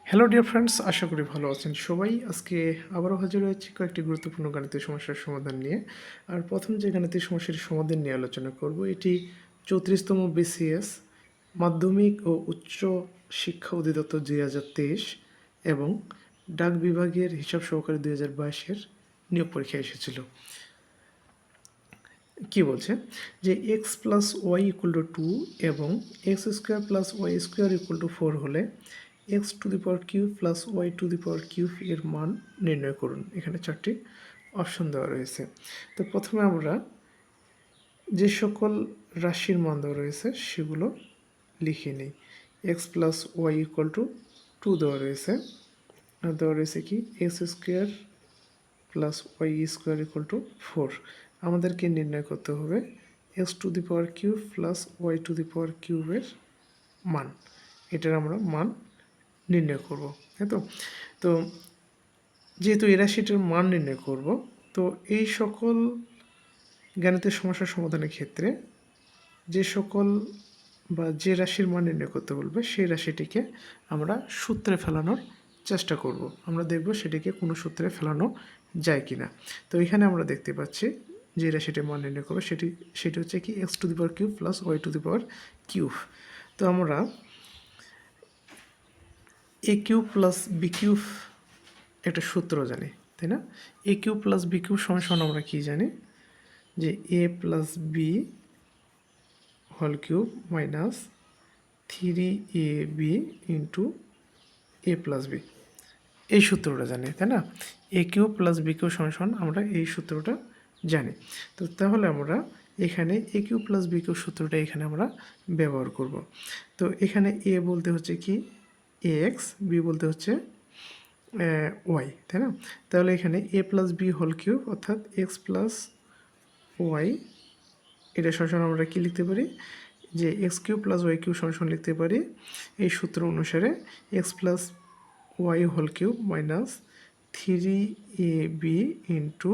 Hello dear friends, আশা করি ভালো আছেন সবাই। আজকে আবারও হাজির হয়েছি কয়েকটি গুরুত্বপূর্ণ গাণিতিক সমস্যার সমাধান নিয়ে। আর প্রথম যে গাণিতিক সমস্যার সমাধান নিয়ে আলোচনা করব, এটি 34তম বিসিএস মাধ্যমিক ও উচ্চ শিক্ষা অধিদপ্তর 2023 এবং ডাক বিভাগের হিসাব সহকারী 2022-এর নিয়োগ পরীক্ষায় এসেছিল। কি বলছে যে X plus Y equal to 2 এবং X square plus Y square equal to 4 হলে X to the power cube plus Y to the power cube এর মান নির্ণয় করুন। এখানে 4টি অপশন দেওয়া রয়েছে। তো প্রথমে আমরা যে সকল রাশির মান দেওয়া রয়েছে সেগুলো লিখে নিই। X plus Y equal to 2 দেওয়া রয়েছে, আর দেওয়া রয়েছে কি x square plus Y square equal to 4। আমাদেরকে নির্ণয় করতে হবে x to the power cube plus Y to the power কিউবের মান। এটার আমরা মান নির্ণয় করব, তাই তো। তো যেহেতু এই রাশিটার মান নির্ণয় করব, তো এই সকল গাণিতিক সমস্যার সমাধানের ক্ষেত্রে যে সকল বা যে রাশির মান নির্ণয় করতে বলবে সেই রাশিটিকে আমরা সূত্রে ফেলানোর চেষ্টা করব। আমরা দেখব সেটিকে কোনো সূত্রে ফেলানো যায় কি না। তো এখানে আমরা দেখতে পাচ্ছি যে রাশিটির মান নির্ণয় করবে সেটি হচ্ছে কি x to the power cube plus Y to the power cube. তো আমরা a cube plus b cube একটা সূত্র জানি, তাই না। A cube plus b cube সমান আমরা কি জানি যে a plus B whole cube minus 3ab into a plus b, এই সূত্রটা জানি, তাই না। A cube plus b cube সমান আমরা এই সূত্রটা জানি। তো তাহলে আমরা এখানে a cube plus b cube সূত্রটা এখানে আমরা ব্যবহার করব। তো এখানে এ বলতে হচ্ছে কি এক্স, বি বলতে হচ্ছে ওয়াই, তাই না। তাহলে এখানে A plus B whole cube অর্থাৎ এক্স প্লাস ওয়াই, এটা সমান আমরা কি লিখতে পারি যে X cube plus Y cube সমান লিখতে পারি এই সূত্র অনুসারে X plus Y whole cube minus 3ab into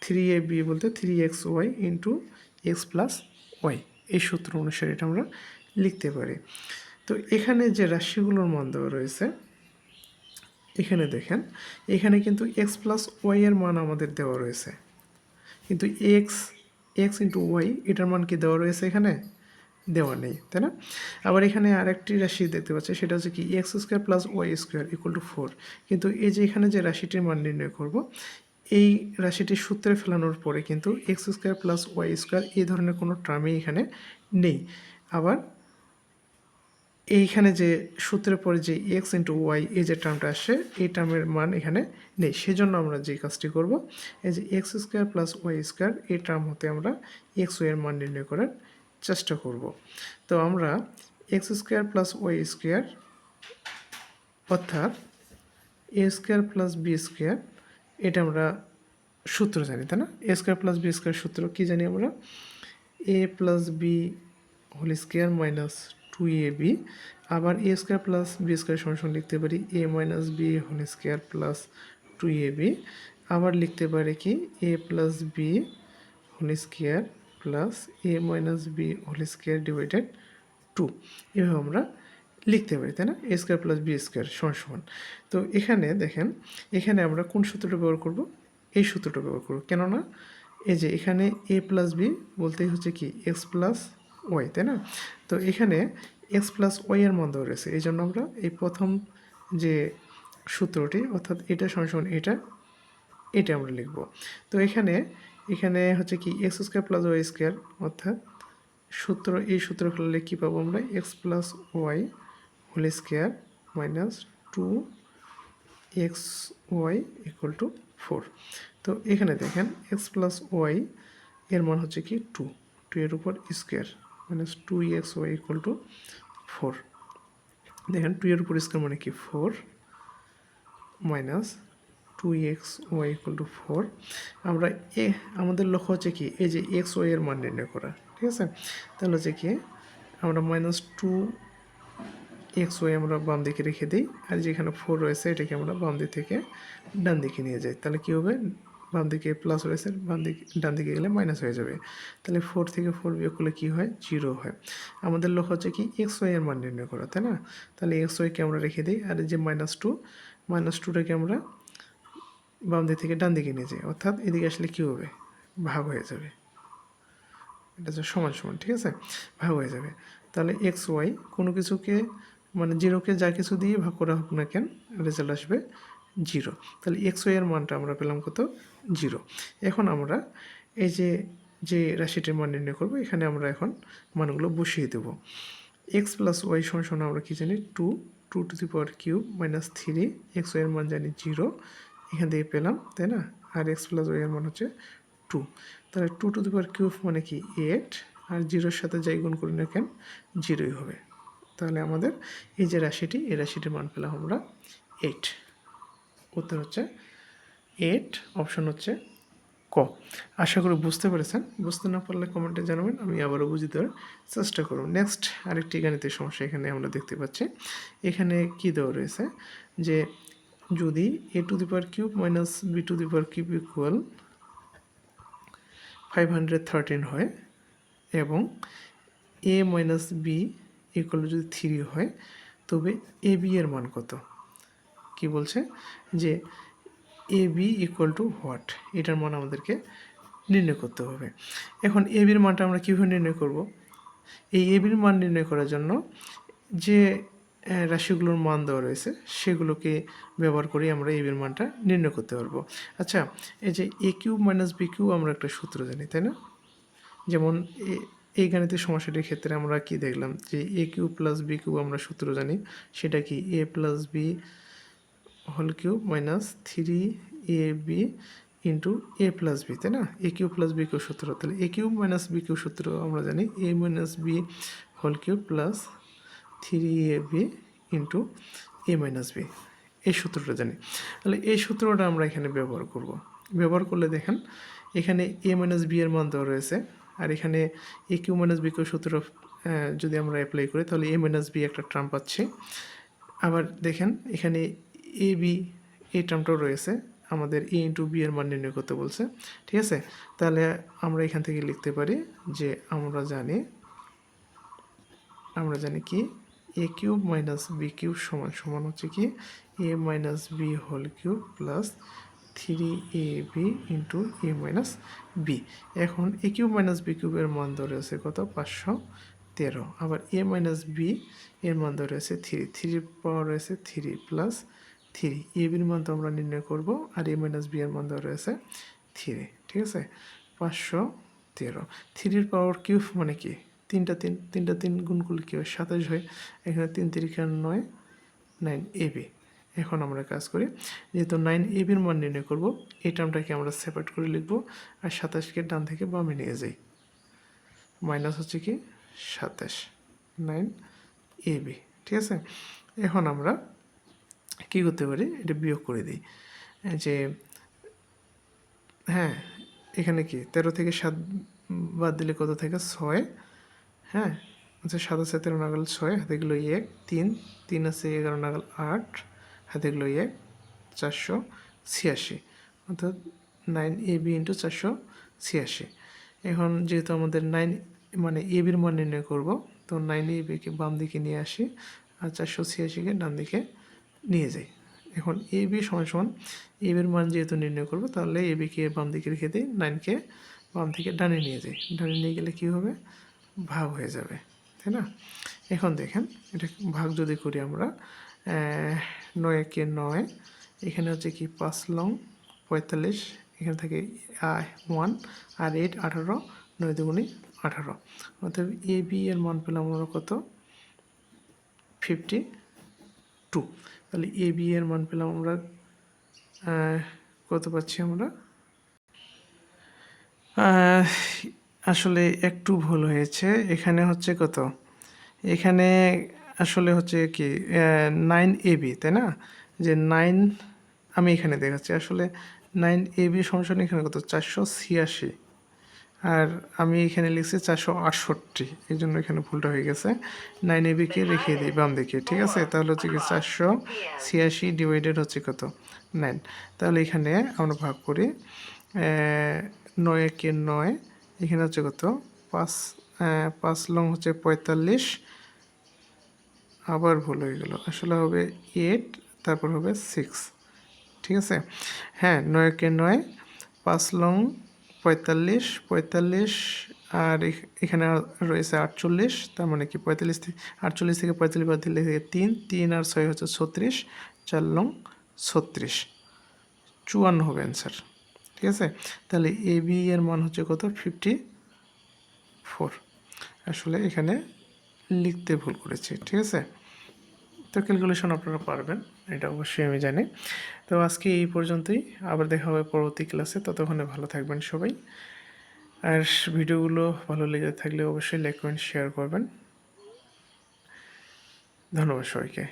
3ab বলতে 3xy into x plus Y, এই সূত্র অনুসারে এটা আমরা লিখতে পারি। তো এখানে যে রাশিগুলোর মান দেওয়া রয়েছে, এখানে দেখেন এখানে কিন্তু এক্স প্লাস ওয়াই এর মান আমাদের দেওয়া রয়েছে, কিন্তু এক্স ইন্টু ওয়াই এটার মান কি দেওয়া রয়েছে, এখানে দেওয়া নেই, তাই না। আবার এখানে আরেকটি রাশি দেখতে পাচ্ছি, সেটা হচ্ছে কি x square plus Y square equal to 4। কিন্তু এই যে এখানে যে রাশিটির মান নির্ণয় করব, এই রাশিটি সূত্রে ফেলানোর পরে কিন্তু X square plus Y square এই ধরনের কোনো টার্মই এখানে নেই। আবার এইখানে যে সূত্রের পরে যে এক্স ইন্টু ওয়াই এই যে টার্মটা আসে, এই টার্মের মান এখানে নেই। সেজন্য আমরা যে কাজটি করব, এই যে X square plus Y square এই টার্ম হতে আমরা এক্স ওয়াই এর মান নির্ণয় করার চেষ্টা করব। তো আমরা x square plus Y square অর্থাৎ a square plus b square, এটা আমরা সূত্র জানি, তাই না। A square plus b square সূত্র কি জানি আমরা, a plus B whole square minus 2ab। আবার a square plus b square সমান লিখতে পারি a minus b whole square plus 2ab। আবার লিখতে পারি কি a plus B whole square plus a minus b whole square divided 2। এভাবে আমরা লিখতে পারি, তাই না। A square plus b square সমান। তো এখানে দেখেন, এখানে আমরা কোন সূত্রটা ব্যবহার করব, এই সূত্রটা ব্যবহার করব। কেননা এই যে এখানে এ প্লাস বি বলতেই হচ্ছে কি এক্স প্লাস ওয়াই, তাই না। তো এখানে এক্স প্লাস ওয়াই এর মান দেওয়া রয়েছে, এই জন্য আমরা এই প্রথম যে সূত্রটি অর্থাৎ এটা সমান এটা আমরা লিখব। তো এখানে হচ্ছে কি x square plus Y square অর্থাৎ এই সূত্র ফেললে কী পাবো আমরা, X plus Y whole square minus 2xy equal to 4। তো এখানে দেখেন এক্স প্লাস ওয়াই এর মান হচ্ছে কি 2 এর উপর square minus 2xy equal to 4। দেখেন 2 এর উপর স্কোয়ার মানে কি 4 মাইনাস 2xy ইকুয়াল টু 4। আমরা আমাদের লক্ষ্য হচ্ছে কি এই যে এক্স ওয়াই এর মান নির্ণয় করা, ঠিক আছে। তাহলে হচ্ছে কি আমরা মাইনাস 2xy আমরা বাম দিকে রেখে দিই, আর যেখানে 4 রয়েছে এটাকে আমরা বাম দিক থেকে ডান দিকে নিয়ে যাই। তাহলে কী হবে, বাম দিকে প্লাস রয়েছে, ডান দিকে গেলে মাইনাস হয়ে যাবে। তাহলে 4 থেকে 4 বিয়োগ করলে কী হয়? 0 হয়। আমাদের লক্ষ্য হচ্ছে কি এক্স ওয়াই এর মান নির্ণয় করা, তাই না? তাহলে এক্স ওয়াইকে আমরা রেখে দিই, আর এই যে -2টাকে আমরা বাম দিক থেকে ডান দিকে নিয়ে যাই, অর্থাৎ এদিকে আসলে কী হবে? ভাগ হয়ে যাবে। এটা হচ্ছে সমান সমান, ঠিক আছে? ভাগ হয়ে যাবে। তাহলে এক্স ওয়াই কোনো কিছুকে মানে 0কে যা কিছু দিয়ে ভাগ করা হোক না কেন, রেজাল্ট আসবে 0। তাহলে এক্স ওয়াই এর মানটা আমরা পেলাম কত? 0। এখন আমরা এই যে রাশিটির মান নির্ণয় করবো, এখানে আমরা এখন মানগুলো বসিয়ে দেবো। এক্স প্লাস ওয়াই সমান আমরা কি জানি? 2 to the power cube minus 3, X Y এর মান জানি 0, এখান থেকে পেলাম, তাই না? আর এক্স প্লাস ওয়াই এর মান হচ্ছে 2। তাহলে 2 টু দি পাওয়ার কিউব মানে কি 8, আর 0-র সাথে যাই গুণ করি না কেন 0ই হবে। তাহলে আমাদের এই যে রাশিটি, এই রাশিটির মান পেলাম আমরা 8। উত্তর হচ্ছে 8, অপশন হচ্ছে ক। আশা করি বুঝতে পেরেছেন। বুঝতে না পারলে কমেন্টে জানাবেন, আমি আবারও বুঝিয়ে দেওয়ার চেষ্টা করব। নেক্সট আরেকটি গাণিতিক সমস্যা এখানে আমরা দেখতে পাচ্ছি। এখানে কি দেওয়া রয়েছে যে যদি a two the power cube minus b two the power cube equal 513 হয় এবং a মাইনাস বি ইকুয়াল যদি 3 হয়, তবে এ বি এর মান কত? কি বলছে যে A B equal to what, এটার মান আমাদেরকে নির্ণয় করতে হবে। এখন এ বির মানটা আমরা কীভাবে নির্ণয় করব? এই এ বির মান নির্ণয় করার জন্য যে রাশিগুলোর মান দেওয়া রয়েছে সেগুলোকে ব্যবহার করে আমরা এ বির মানটা নির্ণয় করতে পারবো। আচ্ছা, এই যে a cube minus b cube আমরা একটা সূত্র জানি, তাই না? যেমন এই গাণিতিক সমস্যাটির ক্ষেত্রে আমরা কি দেখলাম যে a cube plus b cube আমরা সূত্র জানি, সেটা কি a plus B whole cube minus 3ab into a plus b, তাই না? A cube plus b cube সূত্র। তাহলে a cube minus b cube সূত্র আমরা জানি a minus b whole cube plus 3ab into a minus b, এই সূত্রটা জানি। তাহলে এই সূত্রটা আমরা এখানে ব্যবহার করব। ব্যবহার করলে দেখেন এখানে এ মাইনাস বি এর মান দেওয়া রয়েছে, আর এখানে এ কিউ মাইনাস বি কিউ সূত্র যদি আমরা অ্যাপ্লাই করি তাহলে এ মাইনাস বি একটা টার্ম পাচ্ছি। আবার দেখেন এখানে এ বি এই টার্মটাও রয়েছে, আমাদের এ ইন্টু বি এর মান নির্ণয় করতে বলছে, ঠিক আছে? তাহলে আমরা এখান থেকে লিখতে পারি যে আমরা জানি কি a cube minus b cube সমান সমান হচ্ছে কি a minus b whole cube plus 3ab into a minus b. এখন এ কিউব মাইনাস বি কিউবের মান ধরে আছে কত? 513। আবার এ মাইনাস বি এর মান ধরে আছে 3 পাওয়ার রয়েছে 3 প্লাস 3, এ বির মান তো আমরা নির্ণয় করব, আর এ মাইনাস বি এর মান ধরে আছে 3, ঠিক আছে? 513, 3 পাওয়ার কিউব মানে কি তিনটা তিন গুণ করলে কি হয়? 27 হয়। এখানে 3 3 9, 9ab। এখন আমরা কাজ করি, যেহেতু 9ab এর মান নির্ণয় করব, এই টার্মটাকে আমরা সেপারেট করে লিখব, আর 27কে ডান থেকে বামে নিয়ে যাই, মাইনাস হচ্ছে কি 27, 9ab, ঠিক আছে? এখন আমরা কী করতে পারি? এটা বিয়োগ করে দিই যে হ্যাঁ, এখানে কি 13 থেকে 7 বাদ দিলে কত থাকে? 6, হ্যাঁ? আচ্ছা, 7 আছে 13 নাগাল 6, হাতে গেলো 1, 3 আছে 11 নাগাল 8, হাতে গেলো 1, 486, অর্থাৎ 9ab ইন্টু 486। এখন যেহেতু আমাদের 9 মানে এ বির মান নির্ণয় করব, তো 9abকে বাম দিকে নিয়ে আসি আর 486কে ডান দিকে নিয়ে যাই। এখন এ বি সমান সমান এ বির মান যেহেতু নির্ণয় করবো, তাহলে এ বিকে বাম দিকে রেখে দিই, 9কে বাম থেকে ডানে নিয়ে যাই। ডানে নিয়ে গেলে কী হবে? ভাগ হয়ে যাবে, তাই না? এখন দেখেন এটা ভাগ যদি করি আমরা, 9 9, এখানে হচ্ছে কি 5 লং 45, এখানে থেকে 1 আর 8 18, 9 দুগুণে 18, অর্থাৎ এ বি এর মান পেলাম আমরা কত? 52। তাহলে এ বি এর মান পেলাম আমরা কত পাচ্ছি আমরা? আসলে একটু ভুল হয়েছে, এখানে হচ্ছে কত? এখানে আসলে হচ্ছে কি 9ab, তাই না? যে 9 আমি এখানে দেখাচ্ছি, আসলে 9ab সমান এখানে কত? 486, আর আমি এখানে লিখছি 468, এই জন্য এখানে ভুলটা হয়ে গেছে। 9abকে রেখে দিই বাম দিকে, ঠিক আছে? তাহলে হচ্ছে কি 486 ডিভাইডেড হচ্ছে কত? 9। তাহলে এখানে আমরা ভাগ করি, 9 একে 9, এখানে হচ্ছে কত 5, 5 লং হচ্ছে 45, আবার ভুল হয়ে গেল, আসলে হবে 8, তারপর হবে 6, ঠিক আছে। হ্যাঁ, 9 একে 9, 5 লং 45, 45, আর এখানে রয়েছে 48, তার মানে কি 45 থেকে 48 থেকে 45 বাদ দিলে 3, 3 আর 6 হচ্ছে 36, 4 লং 36, 54 হবে অ্যান্সার, ঠিক আছে। তাহলে এ বি এর মান হচ্ছে কত 54, আসলে এখানে লিখতে ভুল করেছি, ঠিক আছে। তো ক্যালকুলেশন আপনারা পারবেন, এটা অবশ্যই আমি জানি। তো আজকে এই পর্যন্তই, আবার দেখা হবে পরবর্তী ক্লাসে, ততক্ষণে ভালো থাকবেন সবাই। আর ভিডিওগুলো ভালো লেগে থাকলে অবশ্যই লাইক কমেন্ট শেয়ার করবেন। ধন্যবাদ সবাইকে।